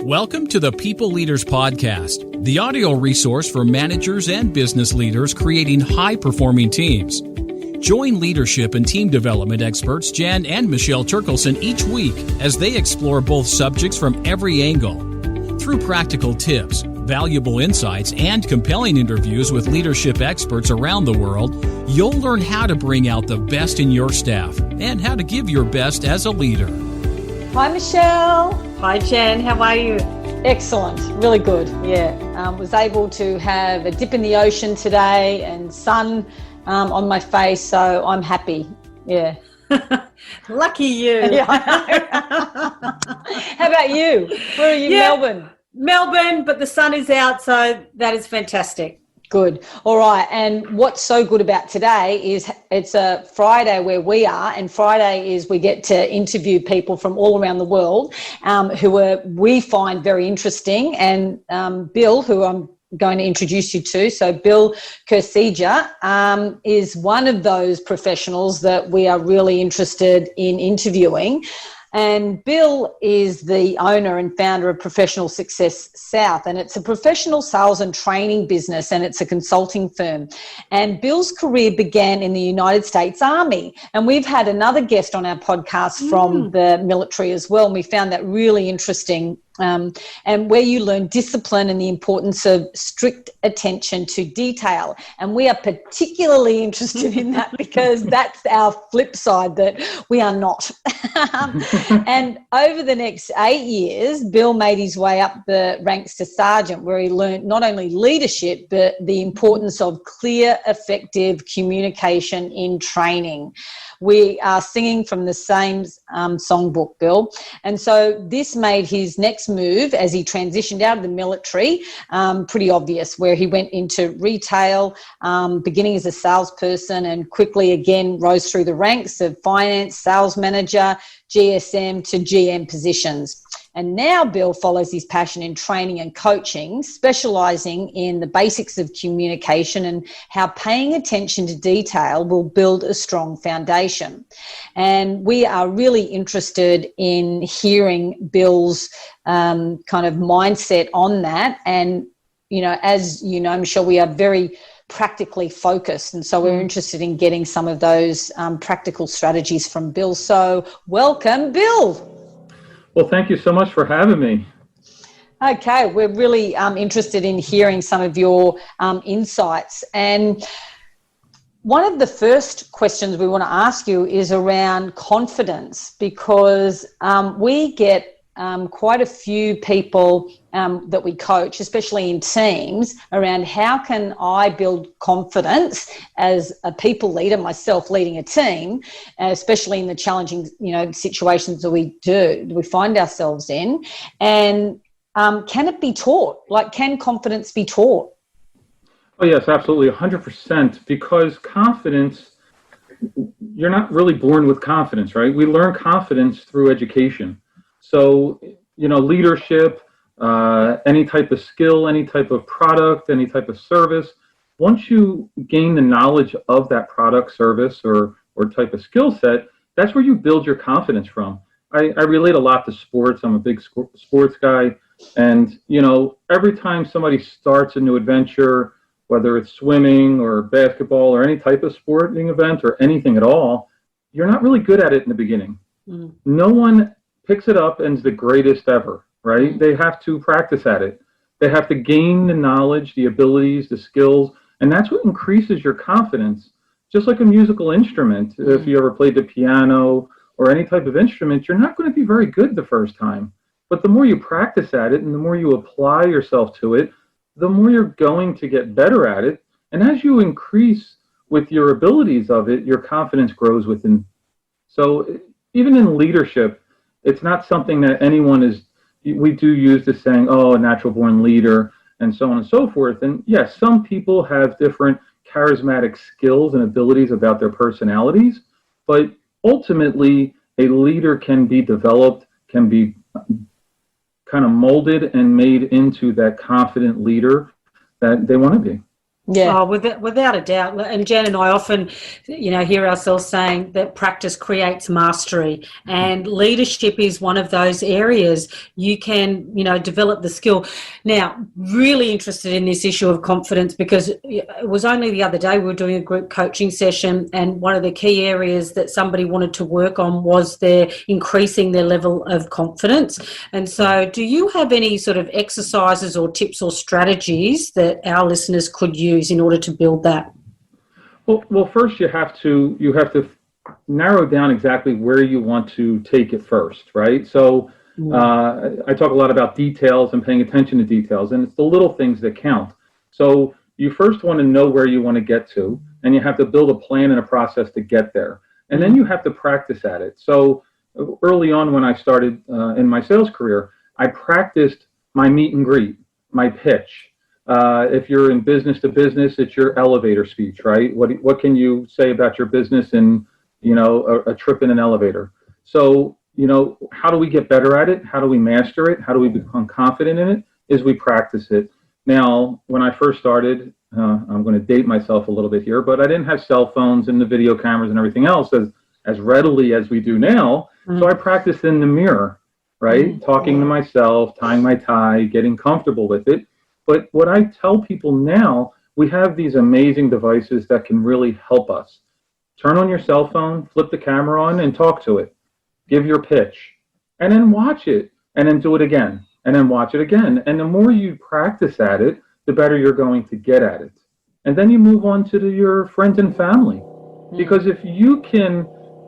Welcome to the People Leaders Podcast, the audio resource for managers and business leaders creating high-performing teams. Join leadership and team development experts Jan and Michelle Turkelson each week as they explore both subjects from every angle. Through practical tips, valuable insights, and compelling interviews with leadership experts around the world, you'll learn how to bring out the best in your staff and how to give your best as a leader. Hi, Michelle. Hi, Jen. How are you? Excellent. Really good. Yeah. Was able to have a dip in the ocean today and sun on my face, so I'm happy. Yeah. Lucky you. Yeah, I know. How about you? Where are you? Yeah, Melbourne? Melbourne, but the sun is out, so that is fantastic. Good. All right. And what's so good about today is it's a Friday where we are, and Friday is we get to interview people from all around the world who we find very interesting. And Bill, who I'm going to introduce you to, so Bill Kurzeja is one of those professionals that we are really interested in interviewing. And Bill is the owner and founder of Professional Success South, and it's a professional sales and training business, and it's a consulting firm. And Bill's career began in the United States Army, and we've had another guest on our podcast from the military as well, and we found that really interesting. And where you learn discipline and the importance of strict attention to detail. And we are particularly interested in that because that's our flip side, that we are not. And over the next 8 years, Bill made his way up the ranks to sergeant, where he learned not only leadership, but the importance of clear, effective communication in training. We are singing from the same songbook, Bill. And so this made his next move as he transitioned out of the military pretty obvious, where he went into retail, beginning as a salesperson, and quickly again rose through the ranks of finance, sales manager, GSM to GM positions. And now Bill follows his passion in training and coaching, specialising in the basics of communication and how paying attention to detail will build a strong foundation. And we are really interested in hearing Bill's kind of mindset on that. And, you know, as you know, Michelle, we are very practically focused, and so we're interested in getting some of those practical strategies from Bill. So welcome, Bill. Well, thank you so much for having me. Okay, we're really interested in hearing some of your insights. And one of the first questions we want to ask you is around confidence, because we get quite a few people that we coach, especially in teams, around how can I build confidence as a people leader, myself leading a team, especially in the challenging, situations that we find ourselves in. And can it be taught? Like, can confidence be taught? Oh, yes, absolutely, 100%, because confidence, you're not really born with confidence, right? We learn confidence through education. So, leadership, any type of skill, any type of product, any type of service, once you gain the knowledge of that product, service, or type of skill set, that's where you build your confidence from. I relate a lot to sports. I'm a big sports guy. And, every time somebody starts a new adventure, whether it's swimming or basketball or any type of sporting event or anything at all, you're not really good at it in the beginning. No one picks it up and is the greatest ever, right? They have to practice at it. They have to gain the knowledge, the abilities, the skills, and that's what increases your confidence. Just like a musical instrument, if you ever played the piano or any type of instrument, you're not going to be very good the first time. But the more you practice at it and the more you apply yourself to it, the more you're going to get better at it. And as you increase with your abilities of it, your confidence grows within. So even in leadership, it's not something that we do use the saying, a natural born leader, and so on and so forth. And yes, some people have different charismatic skills and abilities about their personalities, but ultimately a leader can be developed, can be kind of molded and made into that confident leader that they want to be. Yeah. Oh, without a doubt. And Jan and I often, hear ourselves saying that practice creates mastery, and leadership is one of those areas. You can, develop the skill. Now, really interested in this issue of confidence, because it was only the other day we were doing a group coaching session, and one of the key areas that somebody wanted to work on was their increasing their level of confidence. And so, do you have any sort of exercises or tips or strategies that our listeners could use in order to build that? Well, first you have to narrow down exactly where you want to take it first, right? So I talk a lot about details and paying attention to details, and it's the little things that count. So you first want to know where you want to get to, and you have to build a plan and a process to get there, and then you have to practice at it. So early on, when I started in my sales career, I practiced my meet and greet, my pitch. If you're in business to business, it's your elevator speech, right? What can you say about your business in, a trip in an elevator? So, how do we get better at it? How do we master it? How do we become confident in it? Is we practice it. Now, when I first started, I'm going to date myself a little bit here, but I didn't have cell phones and the video cameras and everything else as readily as we do now. So I practiced in the mirror, right? Talking to myself, tying my tie, getting comfortable with it. But what I tell people now, we have these amazing devices that can really help us. Turn on your cell phone, flip the camera on, and talk to it. Give your pitch, and then watch it, and then do it again, and then watch it again. And the more you practice at it, the better you're going to get at it. And then you move on to your friends and family. Because if you can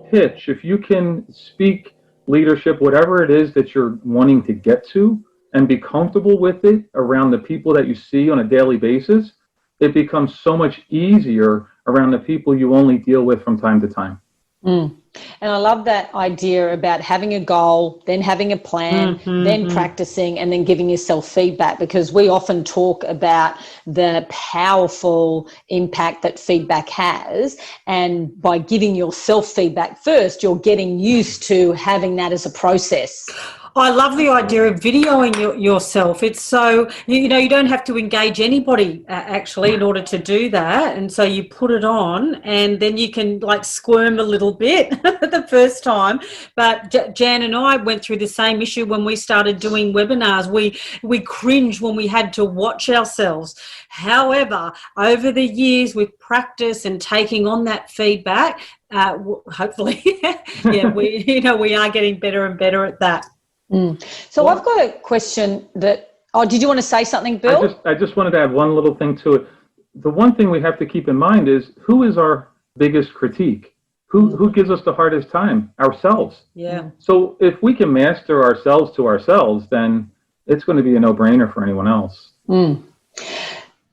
pitch, if you can speak leadership, whatever it is that you're wanting to get to, and be comfortable with it around the people that you see on a daily basis, it becomes so much easier around the people you only deal with from time to time. And I love that idea about having a goal, then having a plan, then practicing, and then giving yourself feedback, because we often talk about the powerful impact that feedback has. And by giving yourself feedback first, you're getting used to having that as a process. I love the idea of videoing yourself. It's so, you don't have to engage anybody actually in order to do that. And so you put it on, and then you can squirm a little bit the first time. But Jan and I went through the same issue when we started doing webinars. We cringed when we had to watch ourselves. However, over the years with practice and taking on that feedback, hopefully, we are getting better and better at that. So I've got a question did you want to say something, Bill? I just wanted to add one little thing to it. The one thing we have to keep in mind is, who is our biggest critique? Who gives us the hardest time? Ourselves. Yeah. So if we can master ourselves to ourselves, then it's going to be a no-brainer for anyone else.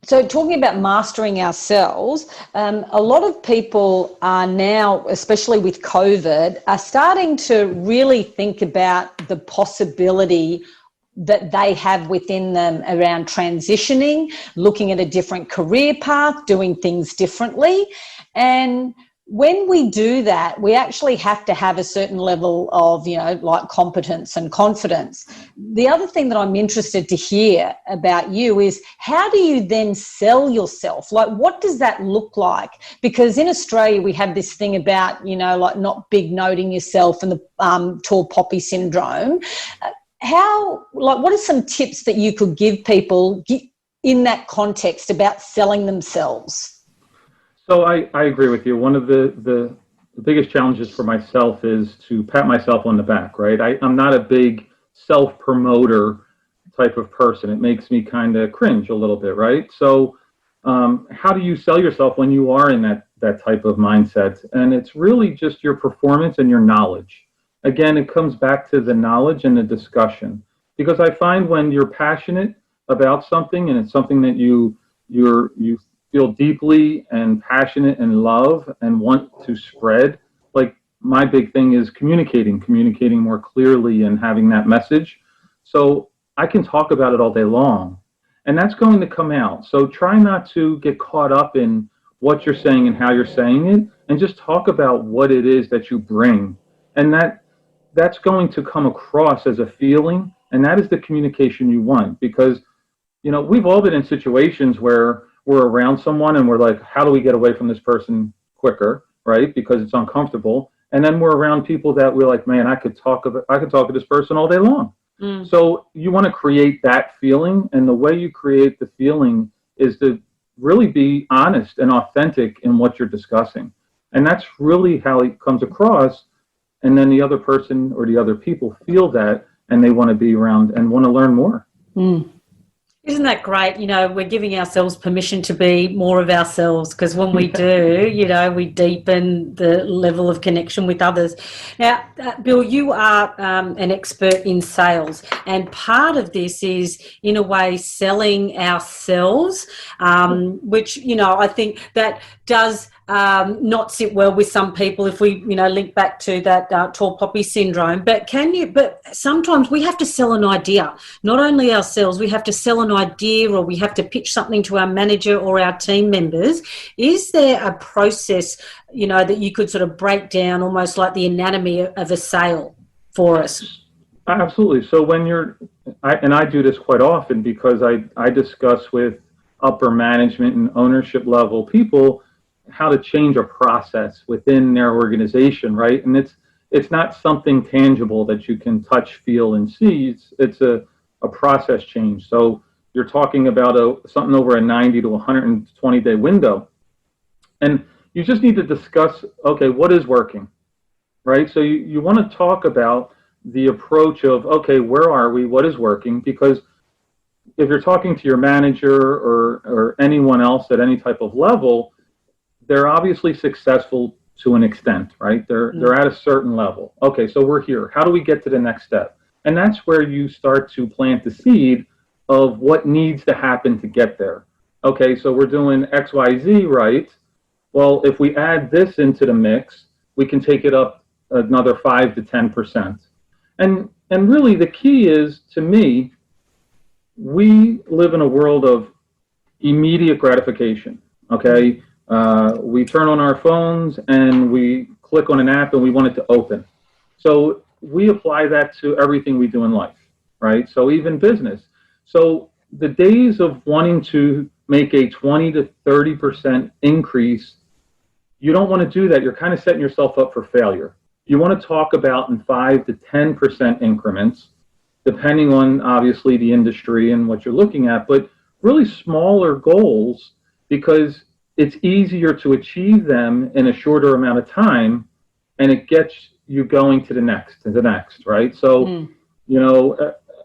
So talking about mastering ourselves, a lot of people are now, especially with COVID, are starting to really think about the possibility that they have within them around transitioning, looking at a different career path, doing things differently. And when we do that, we actually have to have a certain level of, competence and confidence. The other thing that I'm interested to hear about you is, how do you then sell yourself? What does that look like? Because in Australia, we have this thing about, not big noting yourself and the tall poppy syndrome. What are some tips that you could give people in that context about selling themselves? So I agree with you. One of the biggest challenges for myself is to pat myself on the back, right? I'm not a big self-promoter type of person. It makes me kind of cringe a little bit, right? So how do you sell yourself when you are in that type of mindset? And it's really just your performance and your knowledge. Again, it comes back to the knowledge and the discussion. Because I find when you're passionate about something, and it's something that you feel deeply and passionate and love and want to spread, my big thing is communicating more clearly and having that message. So I can talk about it all day long, and that's going to come out. So try not to get caught up in what you're saying and how you're saying it, and just talk about what it is that you bring. And that's going to come across as a feeling, and that is the communication you want. Because, we've all been in situations where we're around someone and we're like, how do we get away from this person quicker, right? Because it's uncomfortable. And then we're around people that we're like, man, I could talk to this person all day long. So you want to create that feeling, and the way you create the feeling is to really be honest and authentic in what you're discussing. And that's really how it comes across. And then the other person or the other people feel that, and they want to be around and want to learn more. Isn't that great? We're giving ourselves permission to be more of ourselves, because when we do, we deepen the level of connection with others. Now, Bill, you are an expert in sales, and part of this is, in a way, selling ourselves, which, I think that does not sit well with some people if we, link back to that tall poppy syndrome. But sometimes we have to sell an idea, not only ourselves, we have to sell an idea, or we have to pitch something to our manager or our team members. Is there a process, that you could sort of break down almost like the anatomy of a sale for us? Absolutely. So when I do this quite often, because I discuss with upper management and ownership level people how to change a process within their organization, right? And it's not something tangible that you can touch, feel, and see. It's a process change. So you're talking about something over a 90 to 120 day window. And you just need to discuss, okay, what is working, right? So you want to talk about the approach of, okay, where are we? What is working? Because if you're talking to your manager or anyone else at any type of level, they're obviously successful to an extent, right? They're at a certain level. Okay, so we're here. How do we get to the next step? And that's where you start to plant the seed of what needs to happen to get there. Okay, so we're doing X, Y, Z, right? Well, if we add this into the mix, we can take it up another 5 to 10%. And really the key is, to me, we live in a world of immediate gratification, okay? We turn on our phones and we click on an app and we want it to open. So we apply that to everything we do in life, right? So even business. So the days of wanting to make a 20 to 30% increase, you don't want to do that. You're kind of setting yourself up for failure. You want to talk about in 5 to 10% increments, depending on obviously the industry and what you're looking at, but really smaller goals, because it's easier to achieve them in a shorter amount of time, and it gets you going to the next, right? So,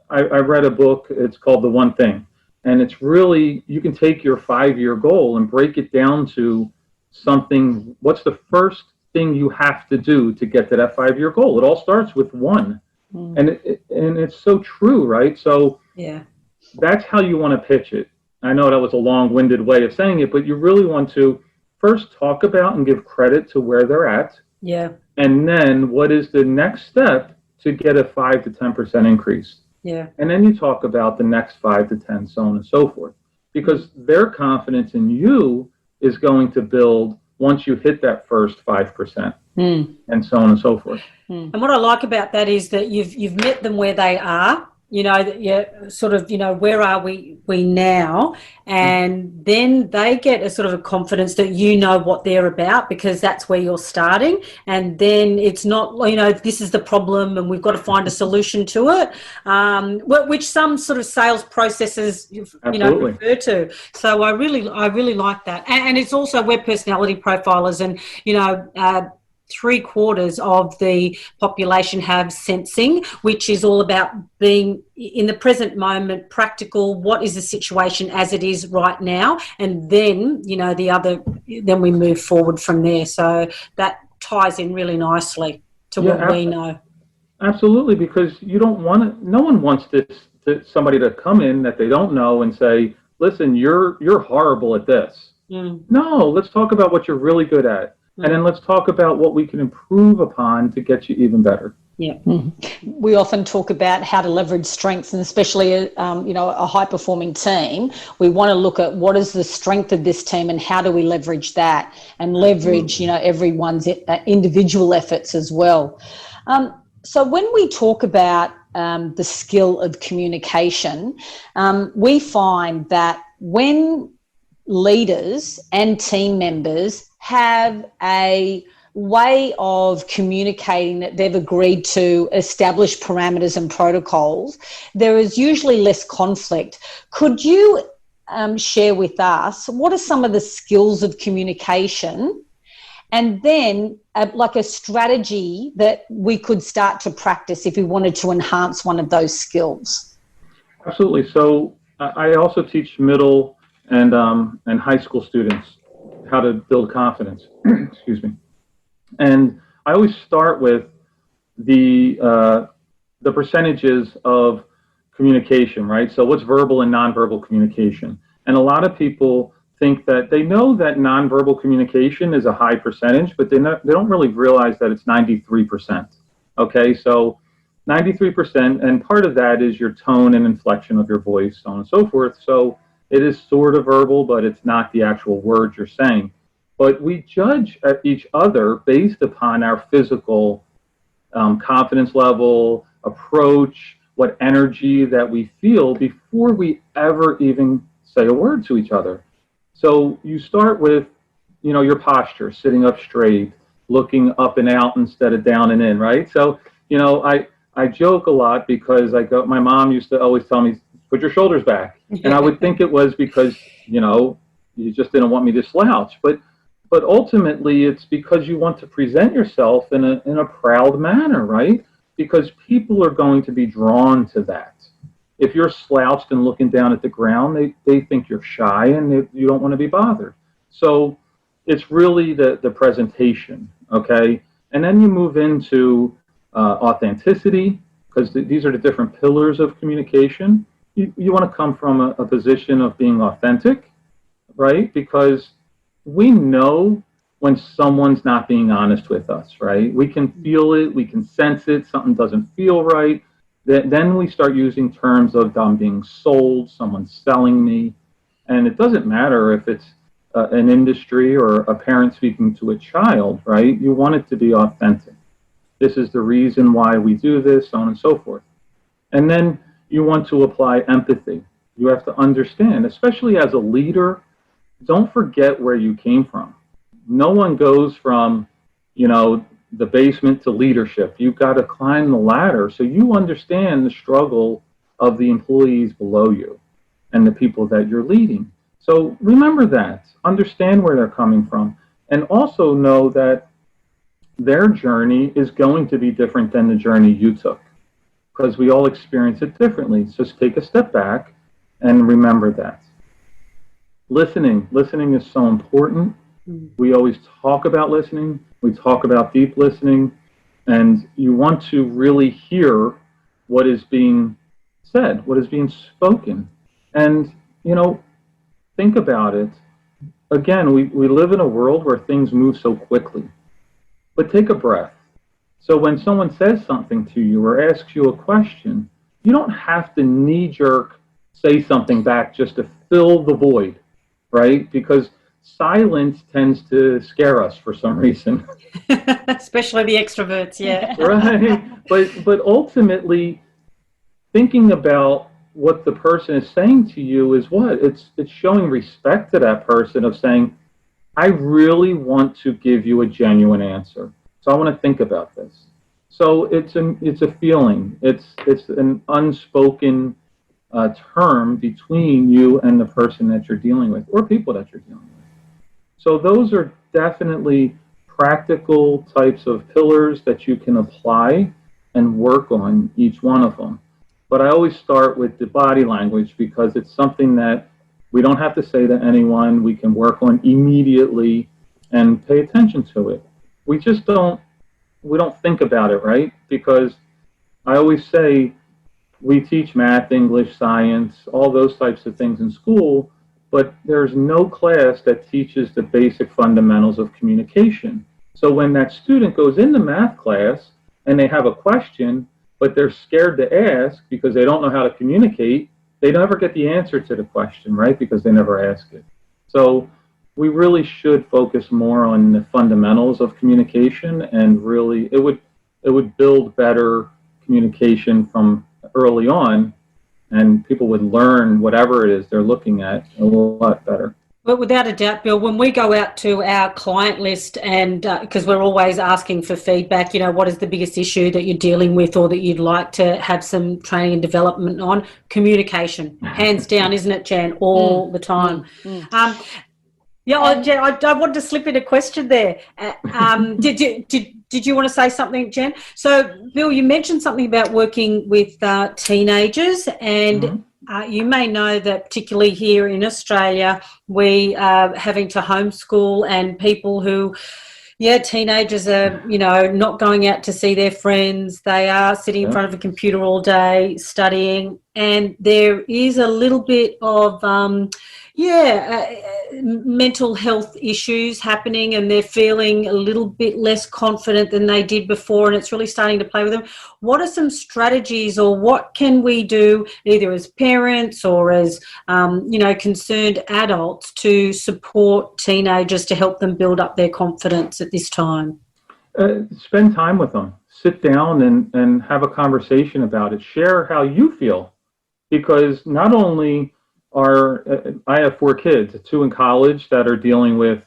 I read a book, it's called The One Thing, and it's really, you can take your 5-year goal and break it down to something. What's the first thing you have to do to get to that 5-year goal? It all starts with one. And it's so true, right? So that's how you want to pitch it. I know that was a long-winded way of saying it, but you really want to first talk about and give credit to where they're at. Yeah. And then what is the next step to get a 5 to 10% increase? Yeah. And then you talk about the next 5 to 10, so on and so forth. Because their confidence in you is going to build once you hit that first 5%, and so on and so forth. And what I like about that is that you've met them where they are. Where are we now? And then they get a sort of a confidence that what they're about, because that's where you're starting. And then it's not, this is the problem and we've got to find a solution to it, which some sort of sales processes, refer to. So I really like that. And it's also where personality profilers and, 3/4 of the population have sensing, which is all about being in the present moment, practical. What is the situation as it is right now? And then, then we move forward from there. So that ties in really nicely to what we know. Absolutely, because no one wants somebody to come in that they don't know and say, listen, you're horrible at this. No, let's talk about what you're really good at. And then let's talk about what we can improve upon to get you even better. Yeah. We often talk about how to leverage strengths, and especially, a high-performing team, we want to look at what is the strength of this team and how do we leverage that, and leverage, everyone's individual efforts as well. So when we talk about the skill of communication, we find that when leaders and team members have a way of communicating that they've agreed to establish parameters and protocols, there is usually less conflict. Could you share with us what are some of the skills of communication, and then like a strategy that we could start to practice if we wanted to enhance one of those skills? Absolutely. So I also teach middle and high school students how to build confidence. Excuse me. And I always start with the percentages of communication, right? So what's verbal and nonverbal communication? And a lot of people think that they know that nonverbal communication is a high percentage, but they don't really realize that it's 93%. Okay, so 93%, and part of that is your tone and inflection of your voice, so on and so forth. So it is sort of verbal, but it's not the actual words you're saying. But we judge each other based upon our physical confidence level, approach, what energy that we feel before we ever even say a word to each other. So you start with, your posture, sitting up straight, looking up and out instead of down and in, right? So, I joke a lot because my mom used to always tell me, put your shoulders back. And I would think it was because, you just didn't want me to slouch. But ultimately, it's because you want to present yourself in a proud manner, right? Because people are going to be drawn to that. If you're slouched and looking down at the ground, they think you're shy and you don't want to be bothered. So it's really the presentation, okay? And then you move into authenticity, because these are the different pillars of communication. You want to come from a position of being authentic, right? Because we know when someone's not being honest with us, right? We can feel it, we can sense it, something doesn't feel right. Then we start using terms of I'm being sold, someone's selling me. And it doesn't matter if it's an industry or a parent speaking to a child, right? You want it to be authentic. This is the reason why we do this, so on and so forth. And then you want to apply empathy. You have to understand, especially as a leader, don't forget where you came from. No one goes from, the basement to leadership. You've got to climb the ladder so you understand the struggle of the employees below you and the people that you're leading. So remember that. Understand where they're coming from. And also know that their journey is going to be different than the journey you took, because we all experience it differently. So just take a step back and remember that. Listening is so important. We always talk about listening. We talk about deep listening, and you want to really hear what is being said, what is being spoken. And, think about it. Again, we live in a world where things move so quickly, but take a breath. So when someone says something to you or asks you a question, you don't have to knee-jerk say something back just to fill the void. Right? Because silence tends to scare us for some reason. Especially the extroverts, yeah. Right. But ultimately, thinking about what the person is saying to you is what? It's showing respect to that person of saying, I really want to give you a genuine answer. So I want to think about this. So it's a feeling. It's an unspoken term between you and the person that you're dealing with, or people that you're dealing with. So those are definitely practical types of pillars that you can apply and work on each one of them. But I always start with the body language because it's something that we don't have to say to anyone. We can work on immediately and pay attention to it. We don't think about it, right? Because I always say, we teach math, English, science, all those types of things in school, but there's no class that teaches the basic fundamentals of communication. So when that student goes into math class and they have a question, but they're scared to ask because they don't know how to communicate, they never get the answer to the question, right? Because they never ask it. So we really should focus more on the fundamentals of communication, and really it would build better communication from early on, and people would learn whatever it is they're looking at a lot better. But without a doubt, Bill, when we go out to our client list and because we're always asking for feedback, what is the biggest issue that you're dealing with or that you'd like to have some training and development on? Communication, hands down, isn't it, Jan? All the time. Jan, I wanted to slip in a question there. Did you want to say something, Jen? So, Bill, you mentioned something about working with teenagers, and you may know that particularly here in Australia, we are having to homeschool, and people who, teenagers are, not going out to see their friends. They are sitting in front of a computer all day studying, and there is a little bit of mental health issues happening, and they're feeling a little bit less confident than they did before, and it's really starting to play with them. What are some strategies, or what can we do either as parents or as concerned adults to support teenagers to help them build up their confidence at this time? Spend time with them. Sit down and have a conversation about it. Share how you feel, because not only I have 4 kids, 2 in college that are dealing with,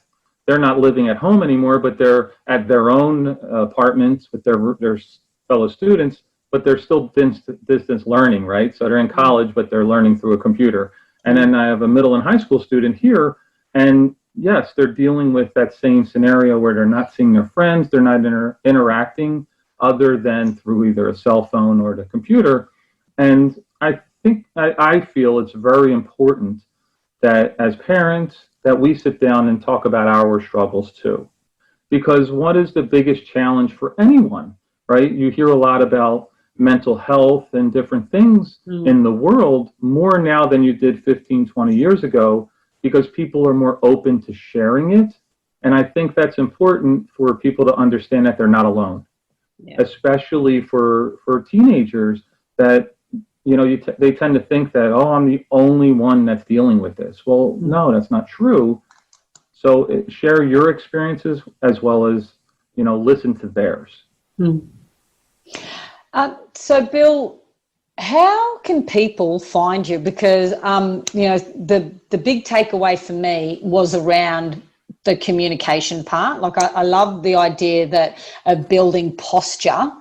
they're not living at home anymore, but they're at their own apartments with their fellow students, but they're still distance learning, right? So they're in college, but they're learning through a computer. And then I have a middle and high school student here, and yes, they're dealing with that same scenario where they're not seeing their friends, they're not interacting other than through either a cell phone or the computer. And I feel it's very important that as parents that we sit down and talk about our struggles too. Because what is the biggest challenge for anyone, right? You hear a lot about mental health and different things in the world more now than you did 15, 20 years ago, because people are more open to sharing it. And I think that's important for people to understand that they're not alone, especially for teenagers that, they tend to think that, I'm the only one that's dealing with this. Well, no, that's not true. So share your experiences as well as, listen to theirs. So, Bill, how can people find you? Because, the big takeaway for me was around the communication part. Like, I love the idea that of building posture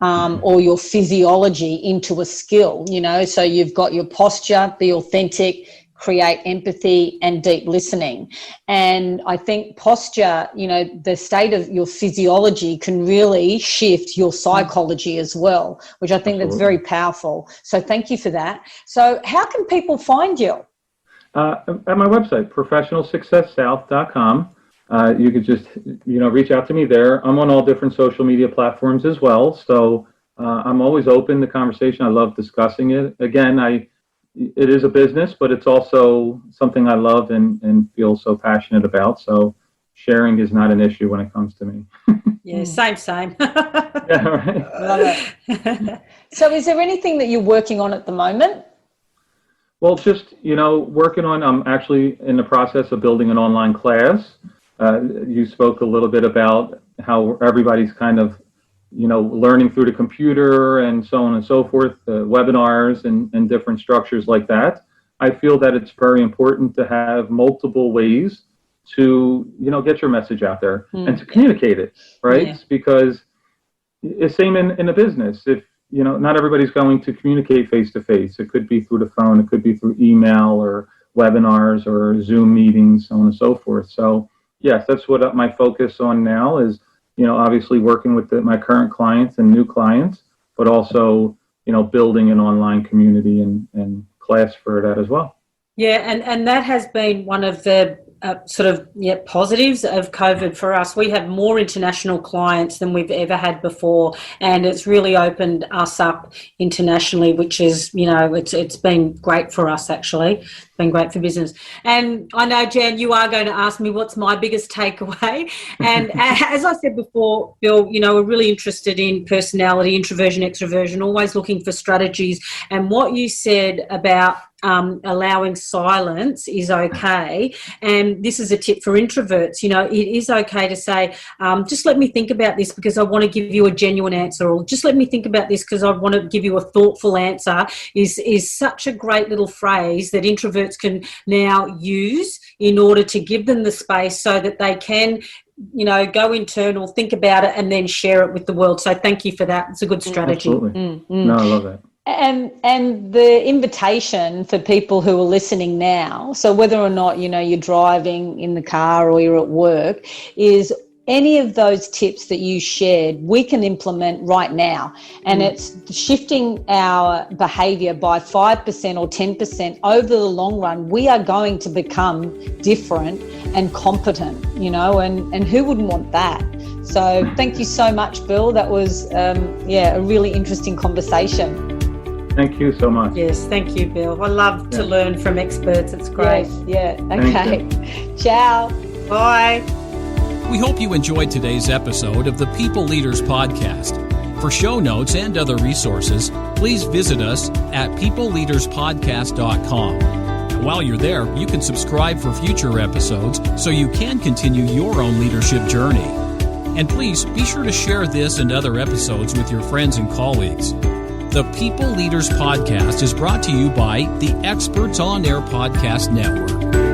or your physiology into a skill, so you've got your posture, be authentic, create empathy and deep listening. And I think posture, the state of your physiology can really shift your psychology as well, which I think that's very powerful. So thank you for that. So how can people find you? At my website, professionalsuccesssouth.com. You could just, reach out to me there. I'm on all different social media platforms as well. So I'm always open to conversation. I love discussing it. Again, it is a business, but it's also something I love and feel so passionate about. So sharing is not an issue when it comes to me. Yeah, same. Yeah, right. Love it. So is there anything that you're working on at the moment? Well, just, working on, I'm actually in the process of building an online class. You spoke a little bit about how everybody's kind of, learning through the computer and so on and so forth, webinars and different structures like that. I feel that it's very important to have multiple ways to, get your message out there and to communicate it, right? Yeah. Because it's same in a business. If, not everybody's going to communicate face-to-face. It could be through the phone, it could be through email or webinars or Zoom meetings, so on and so forth. So yes, that's what my focus on now is, obviously working with my current clients and new clients, but also, building an online community and class for that as well. Yeah, and that has been one of the positives of COVID for us. We have more international clients than we've ever had before, and it's really opened us up internationally, which is, it's been great for us, actually. It's been great for business. And I know, Jan, you are going to ask me what's my biggest takeaway. And as I said before, Bill, we're really interested in personality, introversion, extroversion, always looking for strategies. And what you said about allowing silence is okay. And this is a tip for introverts. You know, it is okay to say, just let me think about this because I want to give you a genuine answer, or just let me think about this because I want to give you a thoughtful answer is such a great little phrase that introverts can now use in order to give them the space so that they can, you know, go internal, think about it, and then share it with the world. So thank you for that. It's a good strategy. Absolutely. No, I love that. And the invitation for people who are listening now, so whether or not, you know, you're driving in the car or you're at work, is any of those tips that you shared, we can implement right now. And it's shifting our behavior by 5% or 10% over the long run. We are going to become different and competent, you know, and who wouldn't want that? So thank you so much, Bill. That was, a really interesting conversation. Thank you so much. Yes, thank you, Bill. I love to learn from experts. It's great. Yes, okay. Ciao. Bye. We hope you enjoyed today's episode of the People Leaders Podcast. For show notes and other resources, please visit us at peopleleaderspodcast.com. And while you're there, you can subscribe for future episodes so you can continue your own leadership journey. And please be sure to share this and other episodes with your friends and colleagues. The People Leaders Podcast is brought to you by the Experts on Air Podcast Network.